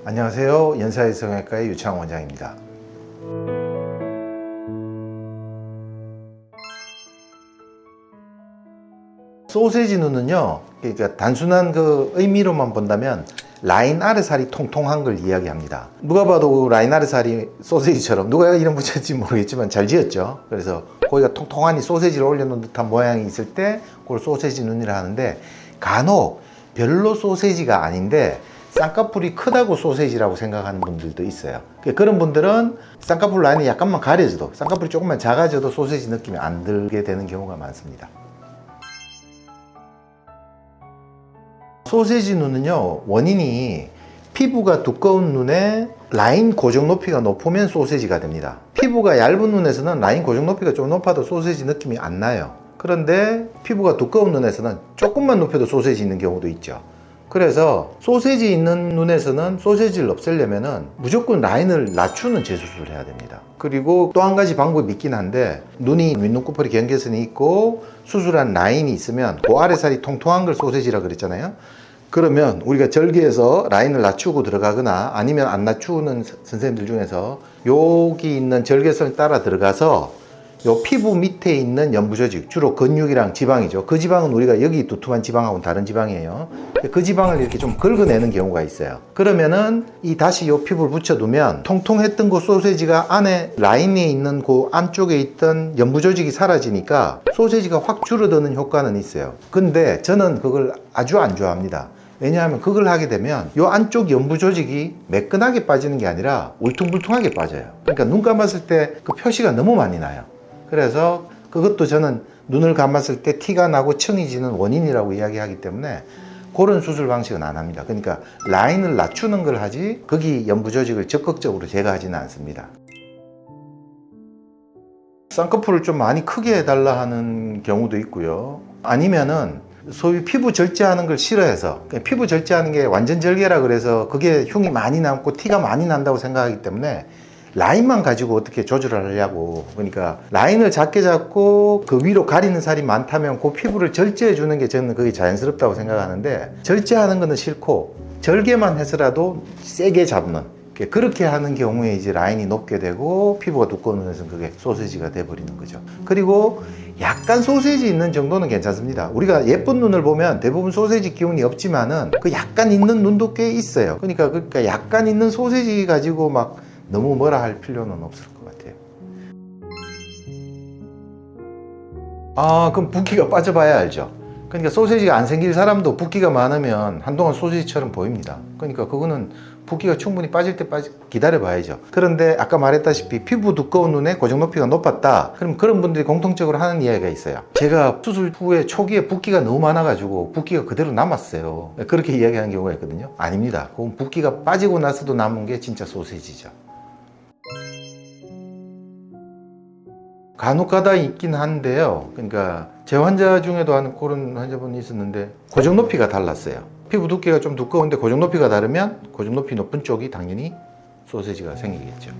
안녕하세요. 연사의 성형외과의 유창 원장입니다. 소세지 눈은요, 그러니까 단순한 그 의미로만 본다면 라인 아래살이 통통한 걸 이야기합니다. 누가 봐도 라인 아래살이 소세지처럼, 누가 이름 붙였는지 모르겠지만 잘 지었죠. 그래서 거기가 통통하니 소세지를 올려놓은 듯한 모양이 있을 때 그걸 소세지 눈이라 하는데, 간혹 별로 소세지가 아닌데 쌍꺼풀이 크다고 소세지라고 생각하는 분들도 있어요. 그런 분들은 쌍꺼풀 라인이 약간만 가려져도, 쌍꺼풀이 조금만 작아져도 소세지 느낌이 안 들게 되는 경우가 많습니다. 소세지 눈은요, 원인이 피부가 두꺼운 눈에 라인 고정 높이가 높으면 소세지가 됩니다. 피부가 얇은 눈에서는 라인 고정 높이가 좀 높아도 소세지 느낌이 안 나요. 그런데 피부가 두꺼운 눈에서는 조금만 높여도 소세지 있는 경우도 있죠. 그래서 소세지 있는 눈에서는 소세지를 없애려면 무조건 라인을 낮추는 재수술을 해야 됩니다. 그리고 또 한 가지 방법이 있긴 한데, 눈이 윗눈꺼풀이 경계선이 있고 수술한 라인이 있으면 그 아래살이 통통한 걸 소세지라 그랬잖아요. 그러면 우리가 절개해서 라인을 낮추고 들어가거나 아니면 안 낮추는 선생님들 중에서 여기 있는 절개선을 따라 들어가서 요 피부 밑에 있는 연부조직, 주로 근육이랑 지방이죠. 그 지방은 우리가 여기 두툼한 지방하고는 다른 지방이에요. 그 지방을 이렇게 좀 긁어내는 경우가 있어요. 그러면은 다시 요 피부를 붙여두면 통통했던 그 소세지가 안에 라인에 있는 그 안쪽에 있던 연부조직이 사라지니까 소세지가 확 줄어드는 효과는 있어요. 근데 저는 그걸 아주 안 좋아합니다. 왜냐하면 그걸 하게 되면 이 안쪽 연부 조직이 매끈하게 빠지는 게 아니라 울퉁불퉁하게 빠져요. 그러니까 눈 감았을 때 그 표시가 너무 많이 나요. 그래서 그것도 저는 눈을 감았을 때 티가 나고 층이 지는 원인이라고 이야기하기 때문에 그런 수술 방식은 안 합니다. 그러니까 라인을 낮추는 걸 하지 거기 연부 조직을 적극적으로 제거하지는 않습니다. 쌍꺼풀을 좀 많이 크게 해달라 하는 경우도 있고요. 아니면은 소위 피부 절제하는 걸 싫어해서, 피부 절제하는 게 완전 절개라 그래서 그게 흉이 많이 남고 티가 많이 난다고 생각하기 때문에 라인만 가지고 어떻게 조절을 하려고, 그러니까 라인을 작게 잡고 그 위로 가리는 살이 많다면 그 피부를 절제해 주는 게 저는 그게 자연스럽다고 생각하는데, 절제하는 거는 싫고 절개만 해서라도 세게 잡는, 그렇게 하는 경우에 이제 라인이 높게 되고 피부가 두꺼운 눈에서는 그게 소세지가 돼버리는 거죠. 그리고 약간 소세지 있는 정도는 괜찮습니다. 우리가 예쁜 눈을 보면 대부분 소세지 기운이 없지만은 그 약간 있는 눈도 꽤 있어요. 그러니까 약간 있는 소세지 가지고 막 너무 뭐라 할 필요는 없을 것 같아요. 그럼 붓기가 빠져봐야 알죠. 그러니까 소세지가 안 생길 사람도 붓기가 많으면 한동안 소세지처럼 보입니다. 그러니까 그거는 붓기가 충분히 빠질 때 기다려 봐야죠. 그런데 아까 말했다시피 피부 두꺼운 눈에 고정 높이가 높았다. 그럼 그런 분들이 공통적으로 하는 이야기가 있어요. 제가 수술 후에 초기에 붓기가 너무 많아가지고 붓기가 그대로 남았어요. 그렇게 이야기하는 경우가 있거든요. 아닙니다. 그건 붓기가 빠지고 나서도 남은 게 진짜 소세지죠. 간혹가다 있긴 한데요. 그러니까 제 환자 중에도 그런 환자분이 있었는데 고정 높이가 달랐어요. 피부 두께가 좀 두꺼운데 고정 높이가 다르면 고정 높이 높은 쪽이 당연히 소세지가 생기겠죠.